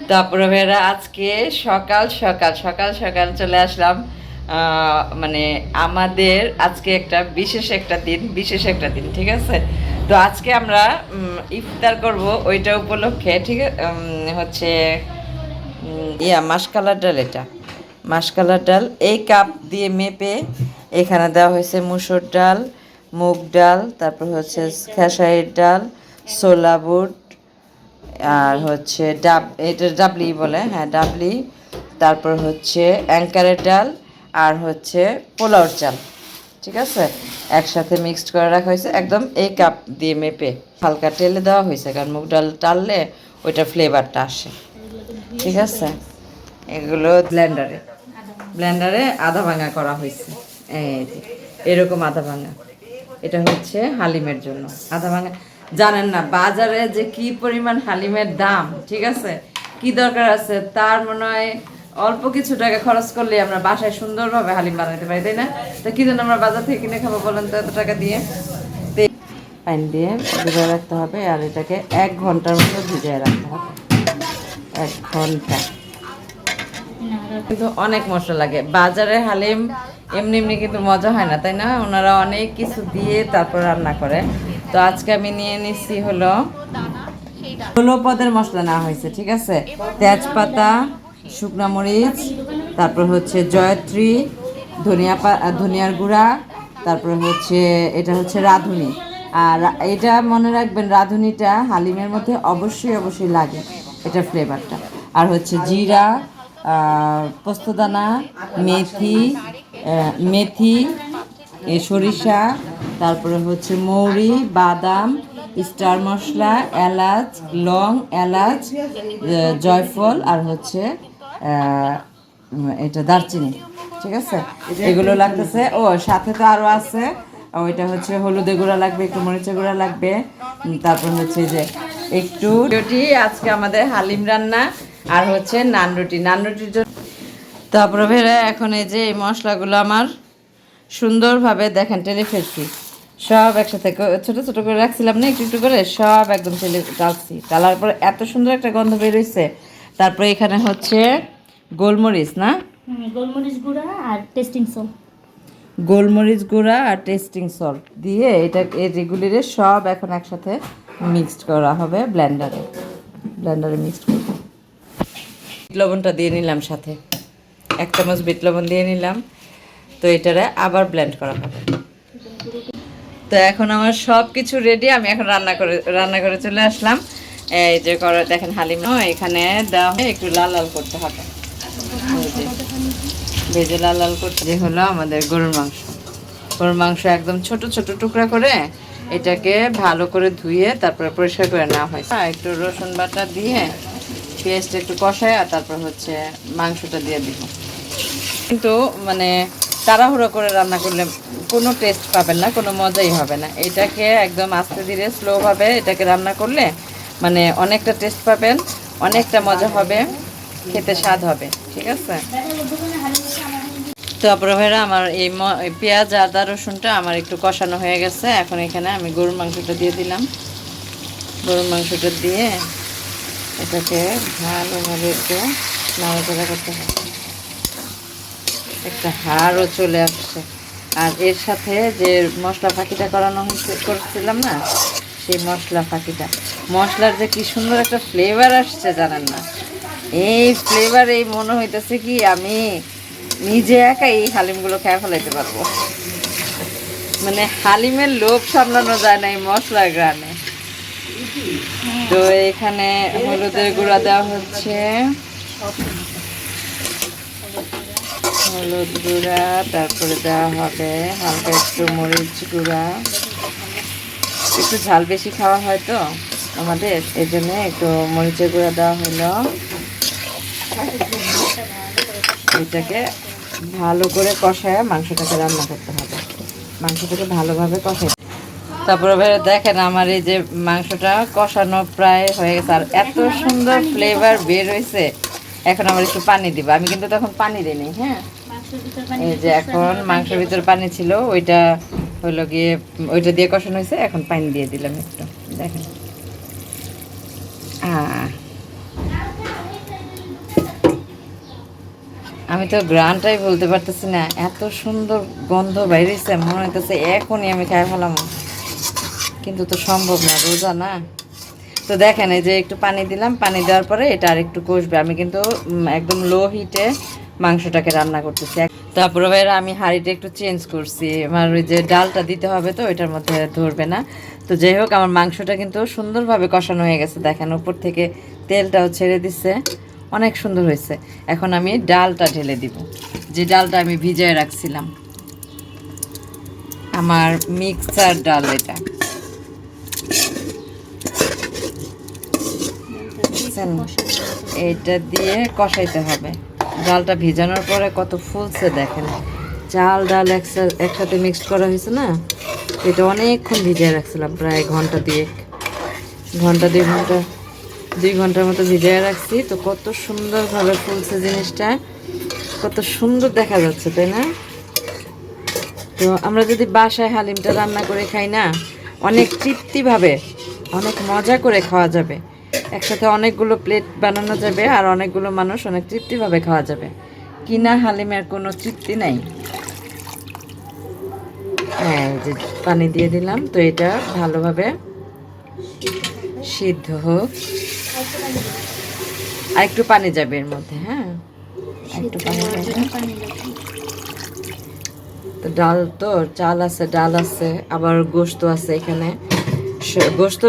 তারপরে ভাইরা আজকে সকাল সকাল সকাল সকাল চলে আসলাম। মানে আমাদের আজকে একটা বিশেষ একটা দিন, ঠিক আছে। তো আজকে আমরা ইফতার করব ওইটা উপলক্ষে, ঠিক হচ্ছে মাসকালার ডাল। এটা মাসকালার ডাল, এই কাপ দিয়ে মেপে এখানে দেওয়া হয়েছে মুসুর ডাল, মুগ ডাল, তারপর হচ্ছে খেসারির ডাল, ছোলা বুট, আর হচ্ছে এটা ডাবলি বলে, হ্যাঁ ডাবলি, তারপর হচ্ছে অ্যাঙ্কারের ডাল, আর হচ্ছে পোলাওর চাল, ঠিক আছে। একসাথে মিক্সড করে রাখা হয়েছে একদম এই কাপ দিয়ে মেপে, হালকা টেলে দেওয়া হয়েছে, কারণ মুগ ডাল টাললে ওইটা ফ্লেভারটা আসে, ঠিক আছে। এগুলো ব্লেন্ডারে আধা ভাঙা করা হয়েছে, এই যে এরকম আধা ভাঙা। এটা হচ্ছে হালিমের জন্য আধা ভাঙা। জানেন না বাজারে যে কি পরিমাণ হালিমের দাম, ঠিক আছে। কি দরকার আছে তার মনে হয় অল্প কিছু টাকা খরচ করলে আমরা বাসায় সুন্দরভাবে হালিম বানাতে পারি, তাই না? তো কি জন্য আমরা বাজার থেকে কিনে খাবো বলেন তো এত টাকা দিয়ে? পানি দিয়ে ভিজিয়ে রাখতে হবে, আর এটাকে 1 ঘন্টার মতো ভিজিয়ে রাখতে হবে। 1 ঘন্টা। কিন্তু অনেক মশলা লাগে বাজারে হালিম, এমনি এমনি কিন্তু মজা হয় না, তাই না? ওনারা অনেক কিছু দিয়ে তারপর রান্না করে। তো আজকে আমি নিয়ে নিচ্ছি হলো 16 পদের মশলা নেওয়া হয়েছে, ঠিক আছে। তেজপাতা, শুকনো মরিচ, তারপর হচ্ছে জয়ত্রী, ধনিয়ার গুঁড়া, তারপর হচ্ছে এটা হচ্ছে রাঁধুনি। আর এটা মনে রাখবেন, রাঁধুনিটা হালিমের মধ্যে অবশ্যই লাগে, এটা ফ্লেভারটা। আর হচ্ছে জিরা, পোস্তদানা, মেথি, সরিষা, তারপরে হচ্ছে মৌরি, বাদাম, স্টার মশলা, এলাচ, লং, এলাচ, জয়ফল, আর হচ্ছে এটা দারচিনি, ঠিক আছে। এগুলো লাগতেছে। ও সাথে তো আরও আছে, ওইটা হচ্ছে হলুদের গুঁড়া লাগবে, একটু মরিচের গুঁড়া লাগবে, তারপর হচ্ছে যে একটু রুটি। আজকে আমাদের হালিম রান্না, আর হচ্ছে নান রুটির জন্য। তারপরে ভেড়ে এখন এই যে এই মশলাগুলো আমার সুন্দরভাবে দেখেন টেলে ফেলছি, সব একসাথে ছোট ছোট করে রাখছিলাম না, একটু একটু করে সব একদম টেলে ডালছি। ডালার পর এত সুন্দর একটা গন্ধ বেরোইছে। তারপরে এখানে হচ্ছে গোলমরিচ, না গোলমরিচ গুঁড়া আর টেস্টিং সল্ট, গোলমরিচ গুঁড়া আর টেস্টিং সল্ট দিয়ে এটা এগুলিরে সব এখন একসাথে মিক্সড করা হবে ব্লেন্ডারে মিক্সড করব। বিট লবণটা দিয়ে নিলাম সাথে, 1 চামচ বিট লবণ দিয়ে নিলাম। তো এটারে আবার ব্লেন্ড করা হবে। তো এখন আমার সব কিছু রেডি, আমি এখন রান্না করে চলে আসলাম। এই যে করে দেখেন হালিম এখানে দেওয়া হয়, একটু লাল লাল করতে হবে, ভেজে লাল লাল করতে। যে হলো আমাদের গরুর মাংস একদম ছোট ছোট টুকরা করে এটাকে ভালো করে ধুয়ে তারপরে পরিষ্কার করে নেওয়া হয়। একটু রসুন বাটা দিয়ে পেস্ট একটু কষায়, আর তারপর হচ্ছে মাংসটা দিয়ে দিব। কিন্তু মানে তাড়াহুড়ো করে রান্না করলে কোনো টেস্ট পাবেন না, কোনো মজাই হবে না। এটাকে একদম আস্তে ধীরে স্লোভাবে এটাকে রান্না করলে মানে অনেকটা টেস্ট পাবেন, অনেকটা মজা হবে, খেতে স্বাদ হবে, ঠিক আছে। তারপরে ভাইরা আমার এই পেঁয়াজ আদা রসুনটা আমার একটু কষানো হয়ে গেছে। এখন এখানে আমি গরুর মাংসটা দিয়ে দিলাম। গরুর মাংসটা দিয়ে এটাকে ভালোভাবে একটু নাড়াচাড়া করতে হবে। একটা হাড়ও চলে আসছে। আর এর সাথে যে মশলা ফাঁকিটা করছিলাম না, সেই মশলার যে কি সুন্দর একটা ফ্লেভার আসছে জানেন না। এই ফ্লেভার এই মনে হইতেছে কি আমি নিজে একা এই হালিমগুলো খেয়ে ফেলাইতে পারবো। মানে হালিমের লোভ সামলানো যায় না এই মশলার গ্রানে। তো এখানে হলুদের গুঁড়া দেওয়া হচ্ছে, হলুদ গুঁড়া, তারপরে দেওয়া হবে হালকা একটু মরিচ গুঁড়া। একটু ঝাল বেশি খাওয়া হয় তো আমাদের, এই জন্য একটু মরিচের গুঁড়া দেওয়া হলো। এটাকে ভালো করে কষায় মাংসটাকে রান্না করতে হবে, মাংসটাকে ভালোভাবে কষাই। তারপরে দেখেন আমার এই যে মাংসটা কষানো প্রায় হয়ে গেছে, আর এত সুন্দর ফ্লেভার বের হয়েছে। এখন আমার একটু পানি দিব, আমি কিন্তু তখন পানি দিইনি, হ্যাঁ। এই যে এখন মাংসের ভিতর পানি ছিল, ওইটা হলো গিয়ে ওইটা দিয়ে কষানো হয়েছে, এখন পানি দিয়ে দিলাম একটু, দেখেন। আমি তো গ্রানটাই বলতে পারতেছি না, এত সুন্দর গন্ধ বাইরেছে, মনে হইতেছে এখনই আমি খাই ফেলাম, কিন্তু তো সম্ভব না, রোজা না। তো দেখেন এই যে একটু পানি দিলাম, পানি দেওয়ার পরে এটা আর একটু কষবে। আমি কিন্তু একদম লো হিটে মাংসটাকে রান্না করতেছি। তারপরে ভাইরা আমি হাঁড়িটা একটু চেঞ্জ করছি, আমার ওই যে ডালটা দিতে হবে তো ওইটার মধ্যে ধরবে না। তো যাই হোক, আমার মাংসটা কিন্তু সুন্দরভাবে কষানো হয়ে গেছে, দেখেন উপর থেকে তেলটাও ছেড়ে দিচ্ছে, অনেক সুন্দর হয়েছে। এখন আমি ডালটা ঢেলে দিব, যে ডালটা আমি ভিজিয়ে রাখছিলাম, আমার মিক্সার ডাল এটা। এইটা দিয়ে কষাইতে হবে। ডালটা ভিজানোর পরে কত ফুলছে দেখেন, চাল ডাল একসাথে মিক্সড করা হয়েছে না, এটা অনেকক্ষণ ভিজিয়ে রাখছিলাম, প্রায় দুই ঘন্টার মতো ভিজিয়ে রাখছি। তো কত সুন্দরভাবে ফুলছে জিনিসটা, কত সুন্দর দেখা যাচ্ছে, তাই না? তো আমরা যদি বাসায় হালিমটা রান্না করে খাই না, অনেক তৃপ্তিভাবে অনেক মজা করে খাওয়া যাবে, একসাথে অনেকগুলো প্লেট বানানো যাবে, আর অনেকগুলো মানুষ অনেক তৃপ্তিভাবে খাওয়া যাবে। কিনা হালিমের কোনো তৃপ্তি নাই। হ্যাঁ, যে পানি দিয়ে দিলাম, তো এটা ভালোভাবে সিদ্ধ হোক। আর একটু পানি যাবে এর মধ্যে, হ্যাঁ একটু পানি যাবে। তো ডাল তো চাল আছে, ডাল আছে, আবার গোশত আছে এখানে। গোশত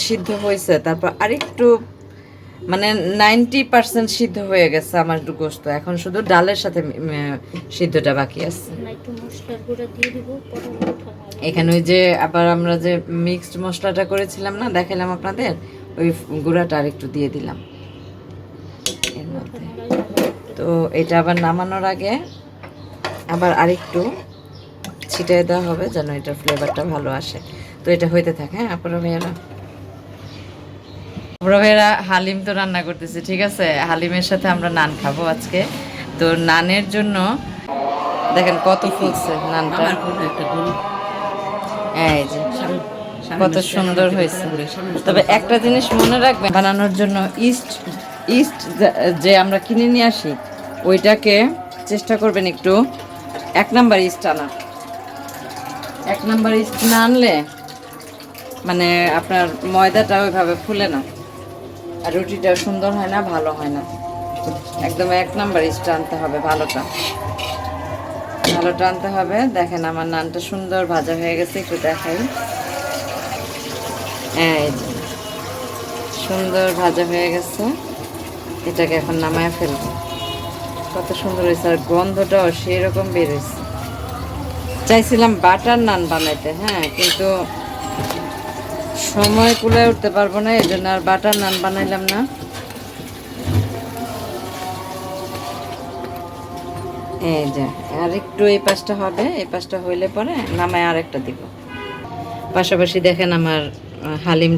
সিদ্ধ হয়েছে, তারপর আরেকটু মানে 90% সিদ্ধ হয়ে গেছে আমার গোশত, এখন শুধু ডালের সাথে সিদ্ধটা বাকি আছে। এখানে ওই যে আবার আমরা যে মিক্সড মশলাটা করেছিলাম না, দেখালাম আপনাদের, ওই গুঁড়াটা আর একটু দিয়ে দিলাম এর মধ্যে। তো এটা আবার নামানোর আগে আবার আরেকটু ছিটিয়ে দেওয়া হবে, যেন এটার ফ্লেভারটা ভালো আসে। তো এটা হইতে থাকে। হ্যাঁ ভাইয়েরা হালিম তো রান্না করতেছি, ঠিক আছে, হালিমের সাথে আমরা নান খাবো আজকে। তো নানের জন্য দেখেন কত ফুলছে নানটা, এই যে কত সুন্দর হয়েছে। তবে একটা জিনিস মনে রাখবেন, বানানোর জন্য ইস্ট যে আমরা কিনে নিয়ে আসি, ওইটাকে চেষ্টা করবেন একটু 1 নাম্বার ইস্ট আনা। 1 নাম্বার ইস্ট না আনলে মানে আপনার ময়দাটা ওইভাবে ফুলে না, আর রুটিটাও সুন্দর হয় না, ভালো হয় না। একদম 1 নাম্বার ইস্ট আনতে হবে, ভালোটা আনতে হবে। দেখেন আমার নানটা সুন্দর ভাজা হয়ে গেছে, একটু দেখাই। এই যে সুন্দর ভাজা হয়ে গেছে, এটাকে এখন নামায় ফেলবো। কত সুন্দর হয়েছে, আর গন্ধটাও সেই রকম বেরোয়েছে। চাইছিলাম বাটার নান বানাইতে, হ্যাঁ, কিন্তু সময় কুলায় উঠতে পারবো না, এই জন্য আর বাটার নান বানাইলাম না। এই যে আর একটু এই পাশটা হবে, এই পাশটা হইলে পরে নামায় আর একটা দিব। পাশাপাশি দেখেন আমার হালিম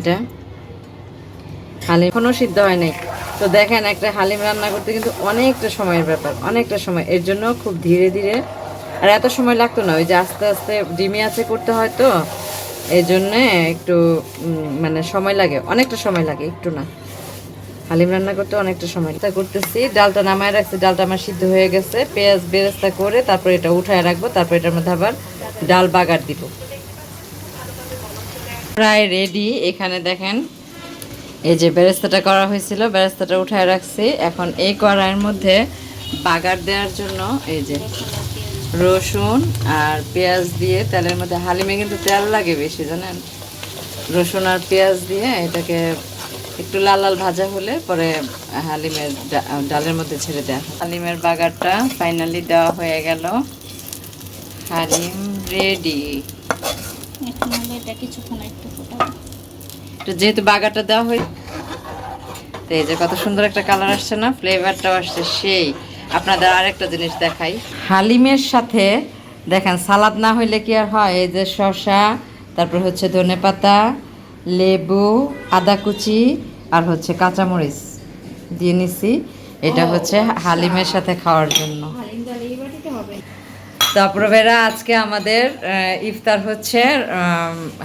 এখনো সিদ্ধ হয় নাই। তো দেখেন একটা হালিম রান্না করতে কিন্তু অনেকটা সময়ের ব্যাপার, অনেকটা সময়, এর জন্য খুব ধীরে ধীরে, আর এত সময় লাগতো না, ওই যে আস্তে আস্তে ডিমি আছে করতে হয়, তো এই জন্যে একটু মানে সময় লাগে, অনেকটা সময় লাগে, একটু না। হালিম রান্না করতে অনেকটা সময় করতেছি। ডালটা নামায় রাখছি, ডালটা আমার সিদ্ধ হয়ে গেছে, পেঁয়াজ বেরেস্তা করে তারপর এটা উঠায় রাখবো, তারপর এটার মধ্যে আবার ডাল বাগার দিব। প্রায় রেডি। এখানে দেখেন এই যে বেরেস্তাটা করা হয়েছিল, বেরেস্তাটা উঠায় রাখছি। এখন এই কড়াইয়ের মধ্যে বাগার দেওয়ার জন্য এই যে রসুন আর পেঁয়াজ দিয়ে তেলের মধ্যে, হালিমে কিন্তু তেল লাগে বেশি জানেন, রসুন আর পেঁয়াজ দিয়ে এটাকে একটু লাল লাল ভাজা হলে পরে হালিমের ডালের মধ্যে ছেড়ে দেওয়া। হালিমের বাগারটা ফাইনালি দেওয়া হয়ে গেল, হালিম রেডি। তো যেহেতু বাগারটা দেওয়া হয়, তো এই যে কত সুন্দর একটা কালার আসছে না, ফ্লেভারটাও আসছে সেই। আপনাদের আরেকটা জিনিস দেখাই, হালিমের সাথে দেখেন সালাদ না হইলে কি আর হয়, এই যে শসা, তারপর হচ্ছে ধনেপাতা, লেবু, আদা কুচি, আর হচ্ছে কাঁচামরিচ দিয়ে নিছি, এটা হচ্ছে হালিমের সাথে খাওয়ার জন্য। তারপরে বেরা আজকে আমাদের ইফতার হচ্ছে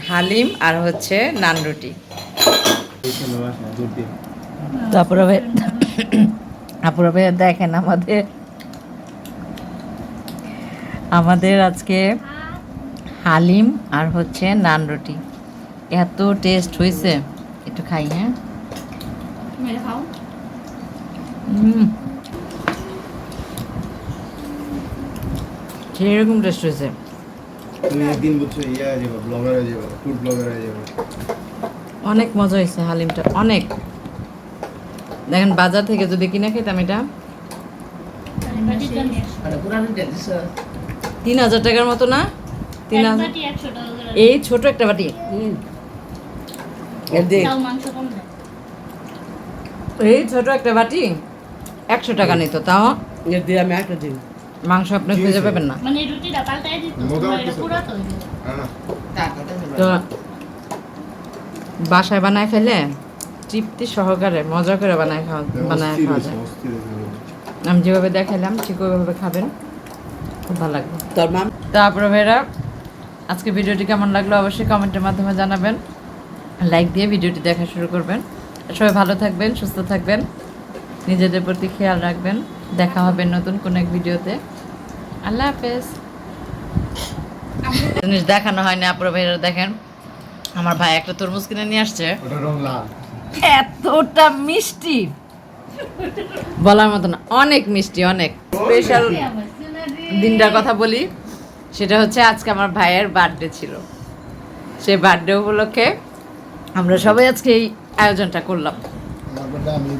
হালিম আর হচ্ছে নান রুটি। তারপরে আপনারা দেখেন আমাদের আমাদের আজকে হালিম আর হচ্ছে নান রুটি এত টেস্ট হয়েছে একটু খাই হ্যাঁ মেরে খাও সেরকম টেস্ট হয়েছে তুমি একদিন বলছো ইয়া হয়ে যাবে ব্লগার হয়ে যাবে ফুড ব্লগার হয়ে যাবে অনেক মজা হয়েছে হালিমটা অনেক দেখেন বাজার থেকে যদি কিনে খেতাম এটা বাটিটা নিয়ে আসো। 3,000 টাকার মতো না এক 3,000 বাটি 100 টাকা করে। এই ছোট একটা বাটি তাও মাংস কম দেয়। এই ছোট একটা বাটি 100 টাকা নিত তাও মাংস আপনি খুঁজে পাবেন না মানে এই রুটিটা পাল্টাই দিত মজা এটা লাগতেছে। পুরা তো হইলো। হ্যাঁ তো বাসায় বানায় ফেলে তৃপ্তি সহকারে মজা করে বানায় খাওয়া যায় অস্থির হয়েছে। আমি যেভাবে দেখালাম ঠিক ওইভাবে খাবেন খুব ভালো লাগবে তোর মাম তারপরে ভাইরা আজকে ভিডিওটি কেমন লাগলো অবশ্যই কমেন্টের মাধ্যমে জানাবেন লাইক দিয়ে ভিডিওটি দেখা শুরু করবেন সবাই ভালো থাকবেন সুস্থ থাকবেন নিজেদের প্রতি খেয়াল রাখবেন দেখা হবে নতুন কোনো এক ভিডিওতে আল্লাহ হাফেজ জিনিস দেখানো হয়নি আপুরা ভাইরা দেখেন আমার ভাই একটা তরমুজ কিনে নিয়ে আসছে ওটা রং লাল এতটা মিষ্টি বলার মতো না অনেক মিষ্টি অনেক স্পেশাল দিনটার কথা বলি সেটা হচ্ছে আজকে আমার ভাইয়ের বার্থডে ছিল সেই বার্থডে উপলক্ষে আমরা সবাই আজকে এই আয়োজনটা করলাম আমার আমি